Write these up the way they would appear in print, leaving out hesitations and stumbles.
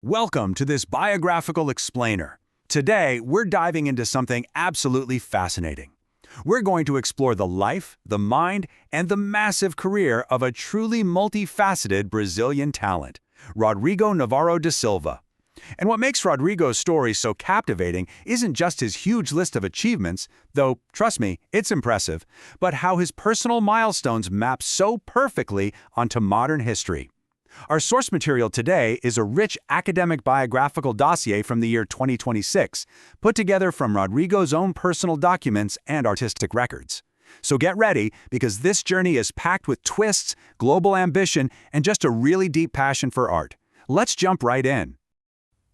Welcome to this biographical explainer. Today, we're diving into something absolutely fascinating. We're going to explore the life, the mind, and the massive career of a truly multifaceted Brazilian talent, Rodrigo Navarro da Silva. And what makes Rodrigo's story so captivating isn't just his huge list of achievements, though, trust me, it's impressive, but how his personal milestones map so perfectly onto modern history. Our source material today is a rich academic biographical dossier from the year 2026, put together from Rodrigo's own personal documents and artistic records. So get ready, because this journey is packed with twists, global ambition, and just a really deep passion for art. Let's jump right in.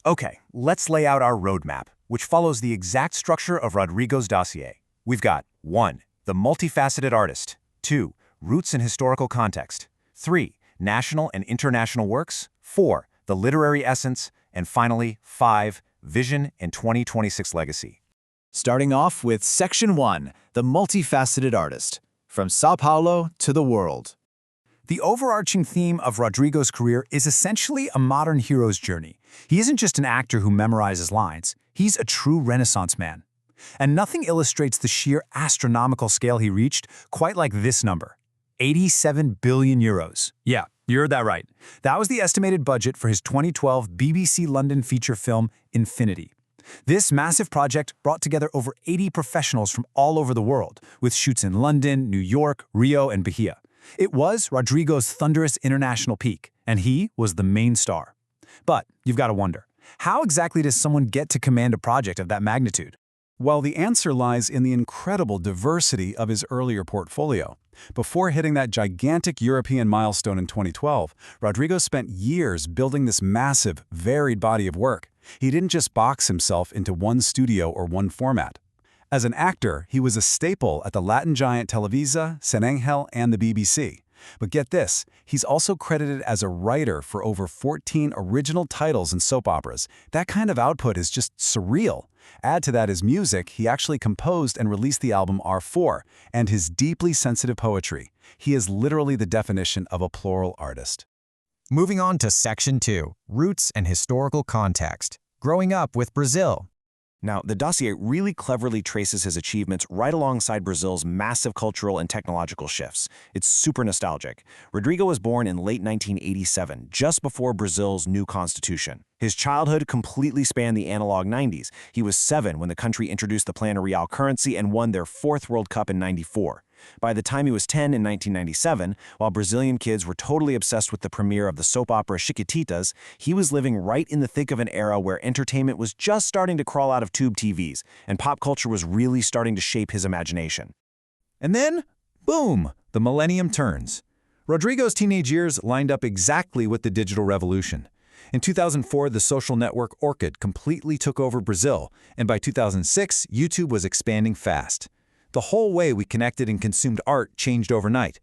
Okay, let's lay out our roadmap, which follows the exact structure of Rodrigo's dossier. We've got 1. The multifaceted artist. 2. Roots and historical context. 3. National and international works. 4. The literary essence. And finally, 5. Vision and 2026 legacy. Starting off with Section 1, the multifaceted artist, from Sao Paulo to the world. The overarching theme of Rodrigo's career is essentially a modern hero's journey. He isn't just an actor who memorizes lines, he's a true Renaissance man. And nothing illustrates the sheer astronomical scale he reached quite like this number. 87 billion euros. Yeah, you heard that right. That was the estimated budget for his 2012 BBC London feature film, Infinity. This massive project brought together over 80 professionals from all over the world, with shoots in London, New York, Rio, and Bahia. It was Rodrigo's thunderous international peak, and he was the main star. But you've got to wonder, how exactly does someone get to command a project of that magnitude? Well, the answer lies in the incredible diversity of his earlier portfolio. Before hitting that gigantic European milestone in 2012, Rodrigo spent years building this massive, varied body of work. He didn't just box himself into one studio or one format. As an actor, he was a staple at the Latin giant Televisa, San Angel, and the BBC. But get this, he's also credited as a writer for over 14 original titles and soap operas. That kind of output is just surreal. Add to that his music, he actually composed and released the album R4, and his deeply sensitive poetry. He is literally the definition of a plural artist. Moving on to Section 2, Roots and Historical Context. Growing up with Brazil. Now, the dossier really cleverly traces his achievements right alongside Brazil's massive cultural and technological shifts. It's super nostalgic. Rodrigo was born in late 1987, just before Brazil's new constitution. His childhood completely spanned the analog 90s. He was 7 when the country introduced the Plano Real currency and won their 4th World Cup in '94. By the time he was 10 in 1997, while Brazilian kids were totally obsessed with the premiere of the soap opera Chiquititas, he was living right in the thick of an era where entertainment was just starting to crawl out of tube TVs, and pop culture was really starting to shape his imagination. And then, boom, the millennium turns. Rodrigo's teenage years lined up exactly with the digital revolution. In 2004, the social network Orkut completely took over Brazil, and by 2006, YouTube was expanding fast. The whole way we connected and consumed art changed overnight.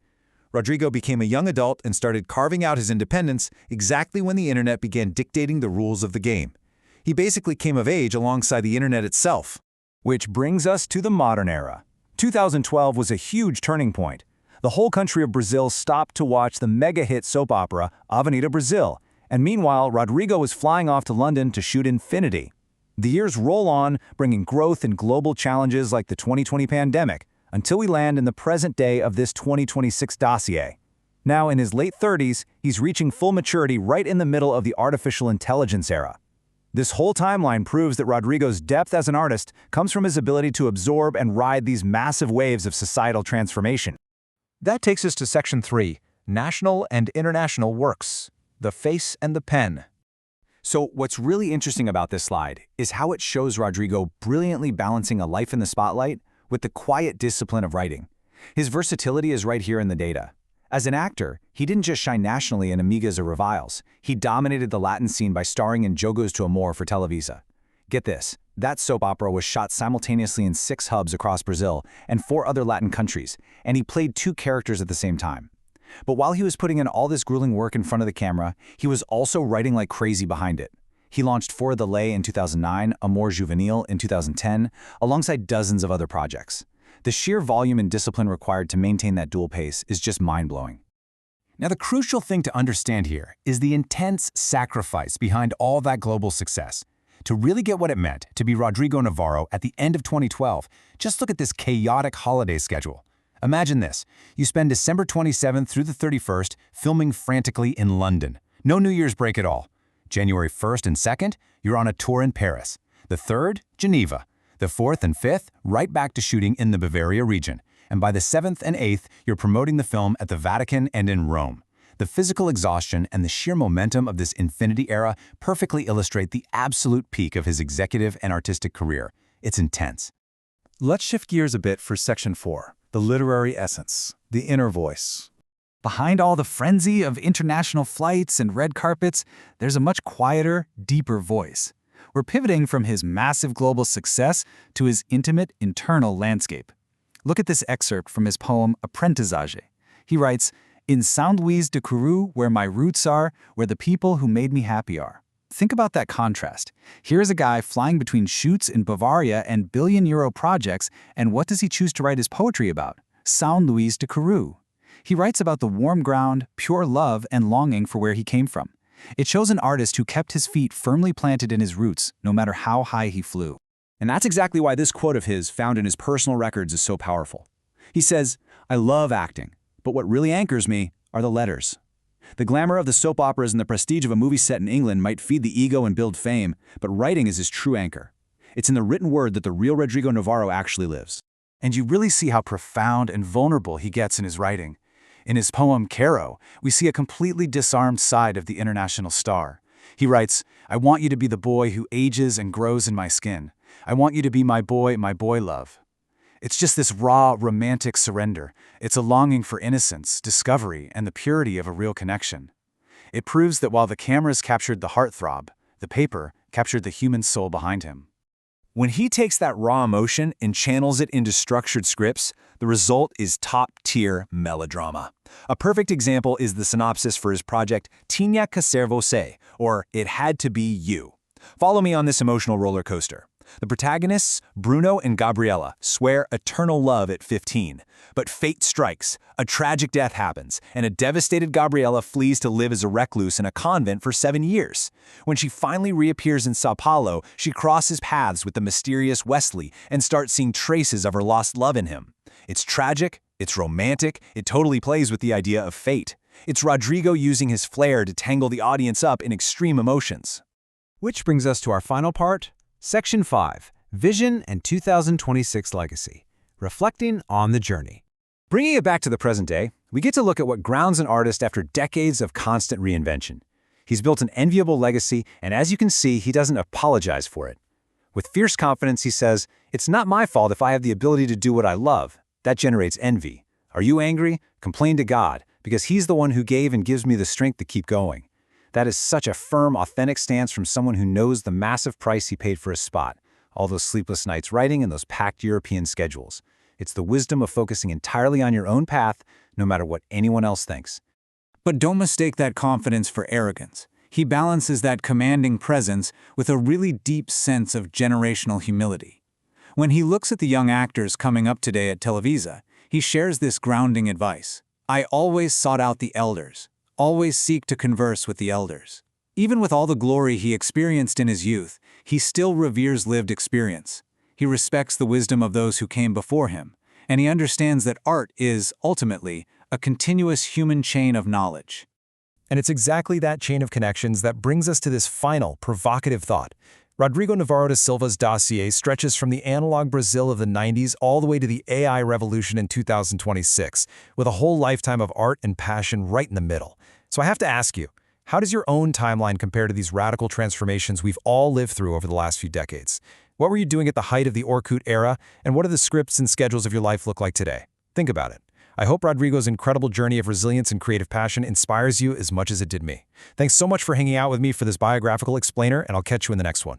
Rodrigo became a young adult and started carving out his independence exactly when the internet began dictating the rules of the game. He basically came of age alongside the internet itself. Which brings us to the modern era. 2012 was a huge turning point. The whole country of Brazil stopped to watch the mega-hit soap opera Avenida Brazil, and meanwhile, Rodrigo was flying off to London to shoot Infinity. The years roll on, bringing growth and global challenges like the 2020 pandemic, until we land in the present day of this 2026 dossier. Now, in his late 30s, he's reaching full maturity right in the middle of the artificial intelligence era. This whole timeline proves that Rodrigo's depth as an artist comes from his ability to absorb and ride these massive waves of societal transformation. That takes us to Section 3, National and International Works, the Face and the Pen. So what's really interesting about this slide is how it shows Rodrigo brilliantly balancing a life in the spotlight with the quiet discipline of writing. His versatility is right here in the data. As an actor, he didn't just shine nationally in Amigas or Reviles. He dominated the Latin scene by starring in Jogos to Amor for Televisa. Get this, that soap opera was shot simultaneously in 6 hubs across Brazil and 4 other Latin countries, and he played 2 characters at the same time. But while he was putting in all this grueling work in front of the camera, he was also writing like crazy behind it. He launched Fora da Lei in 2009, Amor Juvenil in 2010, alongside dozens of other projects. The sheer volume and discipline required to maintain that dual pace is just mind-blowing. Now, the crucial thing to understand here is the intense sacrifice behind all that global success. To really get what it meant to be Rodrigo Navarro at the end of 2012, just look at this chaotic holiday schedule. Imagine this. You spend December 27th through the 31st filming frantically in London. No New Year's break at all. January 1st and 2nd, you're on a tour in Paris. The 3rd, Geneva. The 4th and 5th, right back to shooting in the Bavaria region. And by the 7th and 8th, you're promoting the film at the Vatican and in Rome. The physical exhaustion and the sheer momentum of this infinity era perfectly illustrate the absolute peak of his executive and artistic career. It's intense. Let's shift gears a bit for Section 4, the literary essence, the inner voice. Behind all the frenzy of international flights and red carpets, there's a much quieter, deeper voice. We're pivoting from his massive global success to his intimate internal landscape. Look at this excerpt from his poem Apprentissage. He writes, "In Saint-Louis de Kourou, where my roots are, where the people who made me happy are." Think about that contrast. Here's a guy flying between shoots in Bavaria and billion-euro projects, and what does he choose to write his poetry about? Saint-Louis de Kourou. He writes about the warm ground, pure love, and longing for where he came from. It shows an artist who kept his feet firmly planted in his roots, no matter how high he flew. And that's exactly why this quote of his, found in his personal records, is so powerful. He says, "I love acting, but what really anchors me are the letters." The glamour of the soap operas and the prestige of a movie set in England might feed the ego and build fame, but writing is his true anchor. It's in the written word that the real Rodrigo Navarro actually lives. And you really see how profound and vulnerable he gets in his writing. In his poem Caro, we see a completely disarmed side of the international star. He writes, "I want you to be the boy who ages and grows in my skin. I want you to be my boy love." It's just this raw, romantic surrender. It's a longing for innocence, discovery, and the purity of a real connection. It proves that while the cameras captured the heartthrob, the paper captured the human soul behind him. When he takes that raw emotion and channels it into structured scripts, the result is top-tier melodrama. A perfect example is the synopsis for his project Tinha que ser você, or It Had to Be You. Follow me on this emotional roller coaster. The protagonists, Bruno and Gabriella, swear eternal love at 15. But fate strikes, a tragic death happens, and a devastated Gabriella flees to live as a recluse in a convent for 7 years. When she finally reappears in Sao Paulo, she crosses paths with the mysterious Wesley and starts seeing traces of her lost love in him. It's tragic, it's romantic, it totally plays with the idea of fate. It's Rodrigo using his flair to tangle the audience up in extreme emotions. Which brings us to our final part, Section 5, Vision and 2026 Legacy, Reflecting on the Journey. Bringing it back to the present day, we get to look at what grounds an artist after decades of constant reinvention. He's built an enviable legacy, and as you can see, he doesn't apologize for it. With fierce confidence, he says, "It's not my fault if I have the ability to do what I love. That generates envy. Are you angry? Complain to God, because He's the one who gave and gives me the strength to keep going." That is such a firm, authentic stance from someone who knows the massive price he paid for his spot, all those sleepless nights writing and those packed European schedules. It's the wisdom of focusing entirely on your own path, no matter what anyone else thinks. But don't mistake that confidence for arrogance. He balances that commanding presence with a really deep sense of generational humility. When he looks at the young actors coming up today at Televisa, he shares this grounding advice. "I always sought out the elders. Always seek to converse with the elders." Even with all the glory he experienced in his youth, he still reveres lived experience. He respects the wisdom of those who came before him, and he understands that art is, ultimately, a continuous human chain of knowledge. And it's exactly that chain of connections that brings us to this final, provocative thought. Rodrigo Navarro da Silva's dossier stretches from the analog Brazil of the 90s all the way to the AI revolution in 2026, with a whole lifetime of art and passion right in the middle. So I have to ask you, how does your own timeline compare to these radical transformations we've all lived through over the last few decades? What were you doing at the height of the Orkut era, and what do the scripts and schedules of your life look like today? Think about it. I hope Rodrigo's incredible journey of resilience and creative passion inspires you as much as it did me. Thanks so much for hanging out with me for this biographical explainer, and I'll catch you in the next one.